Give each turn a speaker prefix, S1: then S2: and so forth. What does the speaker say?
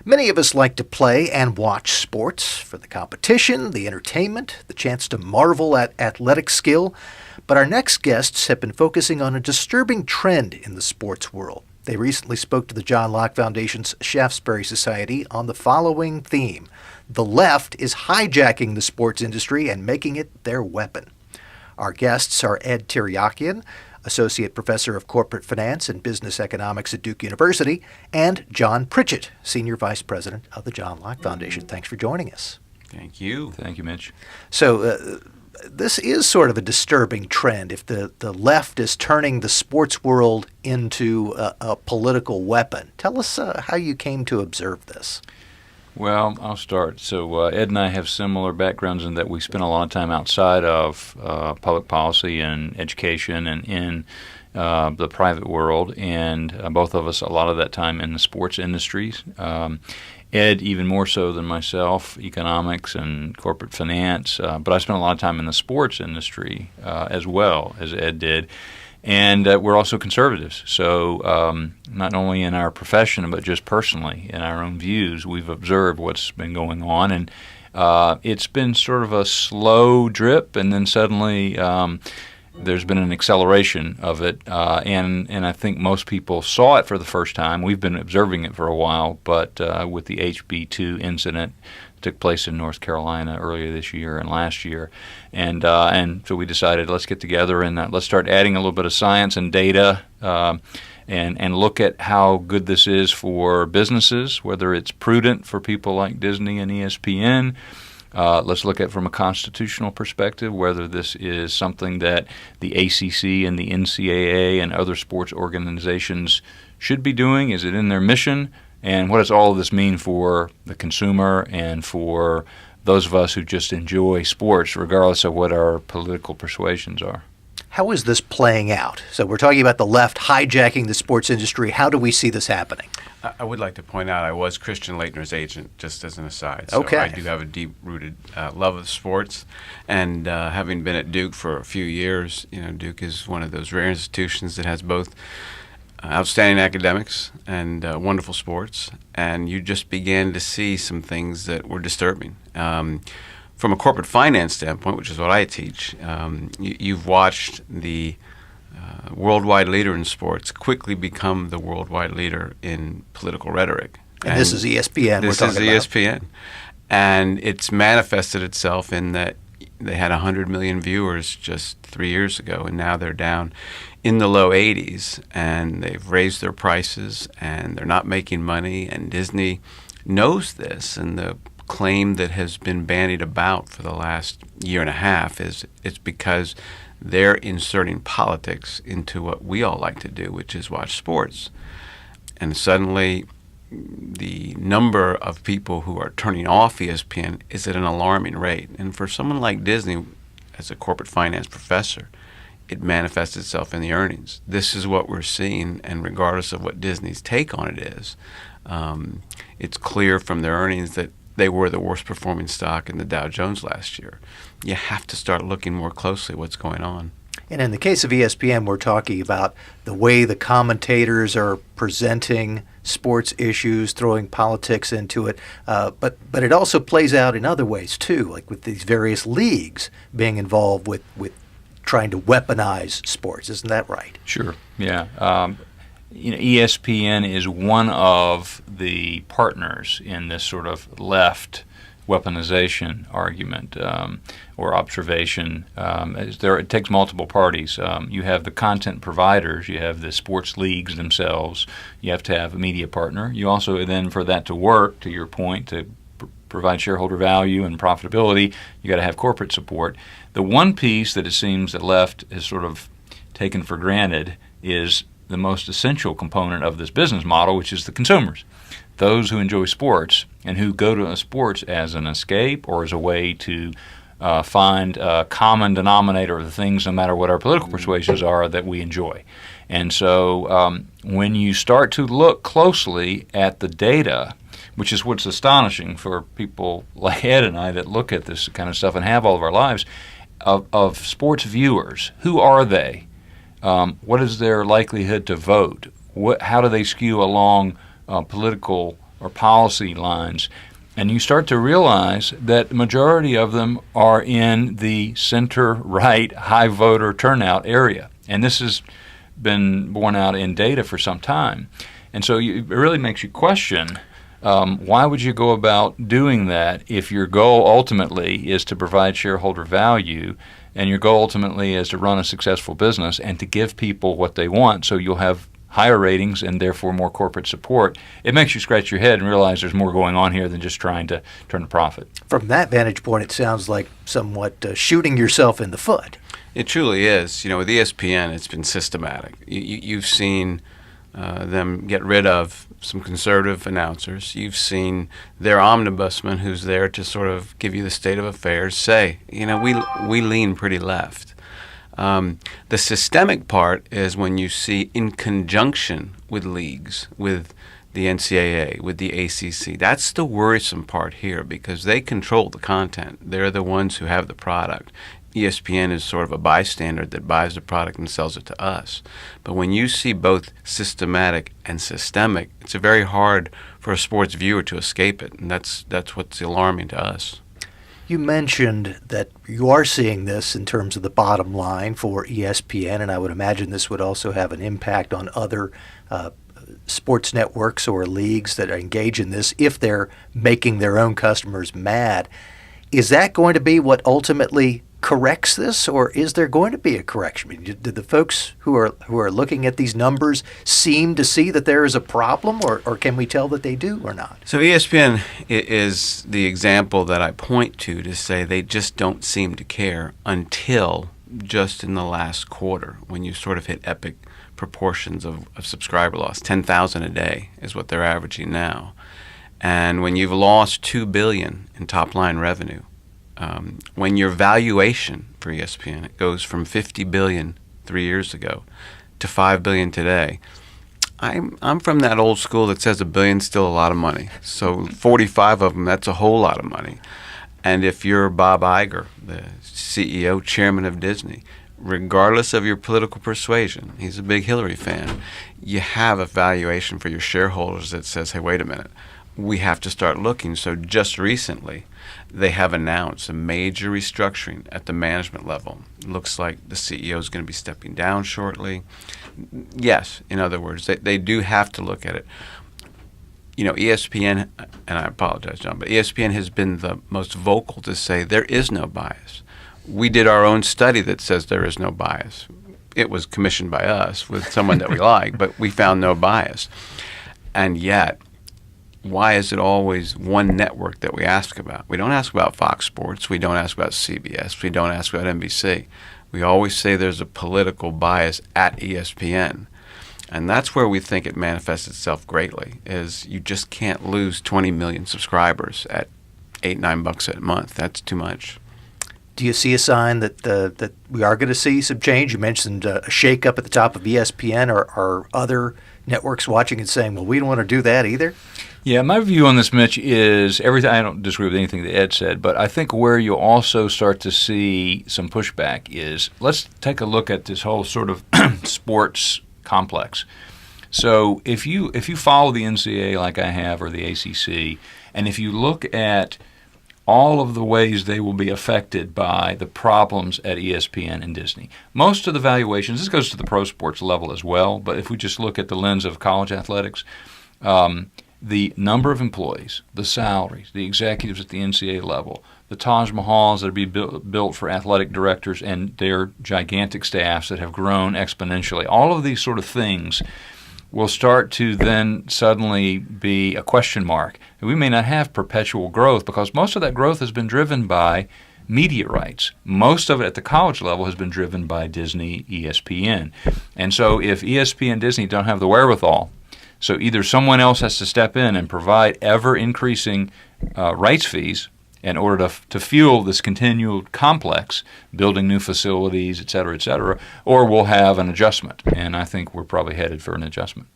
S1: Many of us like to play and watch sports for the competition, the entertainment, the chance to marvel at athletic skill. But our next guests have been focusing on a disturbing trend in the sports world. They recently spoke to the John Locke Foundation's Shaftesbury Society on the following theme: the left is hijacking the sports industry and making it their weapon. Our guests are Ed Tiryakian, Associate Professor of Corporate Finance and Business Economics at Duke University, and Jon Pritchett, Senior Vice President of the John Locke Foundation. Thanks for joining us.
S2: Thank you.
S3: Thank you, Mitch.
S1: So this is sort of a disturbing trend if the left is turning the sports world into a political weapon. Tell us how you came to observe this.
S3: Well, I'll start. So Ed and I have similar backgrounds in that we spent a lot of time outside of public policy and education and in the private world, and both of us a lot of that time in the sports industries. Ed even more so than myself, economics and corporate finance, but I spent a lot of time in the sports industry as well as Ed did. And we're also conservatives, so not only in our profession but just personally in our own views, we've observed what's been going on, and it's been sort of a slow drip, and then suddenly there's been an acceleration of it, and I think most people saw it for the first time. We've been observing it for a while, but with the HB2 incident took place in North Carolina earlier this year and last year, and so we decided let's get together and let's start adding a little bit of science and data, and look at how good this is for businesses, whether it's prudent for people like Disney and ESPN. Let's look at from a constitutional perspective whether this is something that the ACC and the NCAA and other sports organizations should be doing. Is it in their mission? And what does all of this mean for the consumer and for those of us who just enjoy sports, regardless of what our political persuasions are?
S1: How is this playing out? So we're talking about the left hijacking the sports industry. How do we see this happening?
S2: I would like to point out I was Christian Laettner's agent, just as an aside. So
S1: Okay.
S2: I do have a deep-rooted love of sports, and having been at Duke for a few years, Duke is one of those rare institutions that has both outstanding academics and wonderful sports, and you just began to see some things that were disturbing. From a corporate finance standpoint, which is what I teach, you've watched the worldwide leader in sports quickly become the worldwide leader in political rhetoric.
S1: And this is ESPN we're talking about.
S2: This is ESPN. And it's manifested itself in that they had 100 million viewers just 3 years ago, and now they're down in the low 80s, and they've raised their prices, and they're not making money, and Disney knows this, and the claim that has been bandied about for the last year and a half is it's because they're inserting politics into what we all like to do, which is watch sports. And suddenly the number of people who are turning off ESPN is at an alarming rate. And for someone like Disney, as a corporate finance professor, it manifests itself in the earnings. This is what we're seeing, and regardless of what Disney's take on it is, it's clear from their earnings that they were the worst performing stock in the Dow Jones last year. You have to start looking more closely at what's going on.
S1: And in the case of ESPN, we're talking about the way the commentators are presenting sports issues, throwing politics into it. But it also plays out in other ways, too, like with these various leagues being involved with trying to weaponize sports. Isn't that right?
S3: Sure, yeah. ESPN is one of the partners in this sort of left weaponization argument or observation. It takes multiple parties. You have the content providers, you have the sports leagues themselves, you have to have a media partner. You also then, for that to work, to your point, to provide shareholder value and profitability, you got to have corporate support. The one piece that it seems that left has sort of taken for granted is the most essential component of this business model, which is the consumers. Those who enjoy sports and who go to sports as an escape or as a way to find a common denominator of the things, no matter what our political persuasions are, that we enjoy. And so when you start to look closely at the data, which is what's astonishing for people like Ed and I that look at this kind of stuff and have all of our lives, of sports viewers, who are they? What is their likelihood to vote? How do they skew along political or policy lines. And you start to realize that the majority of them are in the center-right, high voter turnout area. And this has been borne out in data for some time. And so it really makes you question, why would you go about doing that if your goal ultimately is to provide shareholder value, and your goal ultimately is to run a successful business and to give people what they want so you'll have higher ratings and therefore more corporate support? It makes you scratch your head and realize there's more going on here than just trying to turn a profit.
S1: From that vantage point, it sounds like somewhat shooting yourself in the foot.
S2: It truly is. With ESPN, it's been systematic. You've seen them get rid of some conservative announcers. You've seen their omnibusman, who's there to sort of give you the state of affairs, say, we lean pretty left. The systemic part is when you see, in conjunction with leagues, with the NCAA, with the ACC. That's the worrisome part here, because they control the content. They're the ones who have the product. ESPN is sort of a bystander that buys the product and sells it to us. But when you see both systematic and systemic, it's very hard for a sports viewer to escape it, and that's what's alarming to us.
S1: You mentioned that you are seeing this in terms of the bottom line for ESPN, and I would imagine this would also have an impact on other sports networks or leagues that engage in this if they're making their own customers mad. Is that going to be what ultimately corrects this, or is there going to be a correction? I mean, did the folks who are looking at these numbers seem to see that there is a problem, or can we tell that they do or not?
S2: So ESPN is the example that I point to say they just don't seem to care until just in the last quarter, when you sort of hit epic proportions of subscriber loss. 10,000 a day is what they're averaging now. And when you've lost $2 billion in top-line revenue, when your valuation for ESPN, it goes from $50 billion 3 years ago to $5 billion today. I'm from that old school that says $1 billion's still a lot of money. So 45 of them, that's a whole lot of money. And if you're Bob Iger, the CEO, chairman of Disney, regardless of your political persuasion, he's a big Hillary fan, you have a valuation for your shareholders that says, hey, wait a minute, we have to start looking. So just recently, they have announced a major restructuring at the management level. It looks like the CEO is going to be stepping down shortly. Yes, in other words, they do have to look at it. ESPN, and I apologize, John, but ESPN has been the most vocal to say there is no bias. We did our own study that says there is no bias. It was commissioned by us with someone that we like, but we found no bias. And yet, why is it always one network that we ask about? We don't ask about Fox Sports. We don't ask about CBS. We don't ask about NBC. We always say there's a political bias at ESPN. And that's where we think it manifests itself greatly, is you just can't lose 20 million subscribers at $8-9 a month. That's too much.
S1: Do you see a sign that we are going to see some change? You mentioned a shake-up at the top of ESPN. Are other networks watching and saying, well, we don't want to do that either?
S3: Yeah, my view on this, Mitch, is everything. I don't disagree with anything that Ed said, but I think where you also start to see some pushback is, let's take a look at this whole sort of sports complex. So if you follow the NCAA like I have, or the ACC, and if you look at all of the ways they will be affected by the problems at ESPN and Disney. Most of the valuations, this goes to the pro sports level as well, but if we just look at the lens of college athletics, the number of employees, the salaries, the executives at the NCAA level, the Taj Mahals that are being built for athletic directors and their gigantic staffs that have grown exponentially, all of these sort of things will start to then suddenly be a question mark. And we may not have perpetual growth because most of that growth has been driven by media rights. Most of it at the college level has been driven by Disney, ESPN. And so if ESPN and Disney don't have the wherewithal, so either someone else has to step in and provide ever-increasing rights fees in order to fuel this continual complex, building new facilities, et cetera, or we'll have an adjustment. And I think we're probably headed for an adjustment.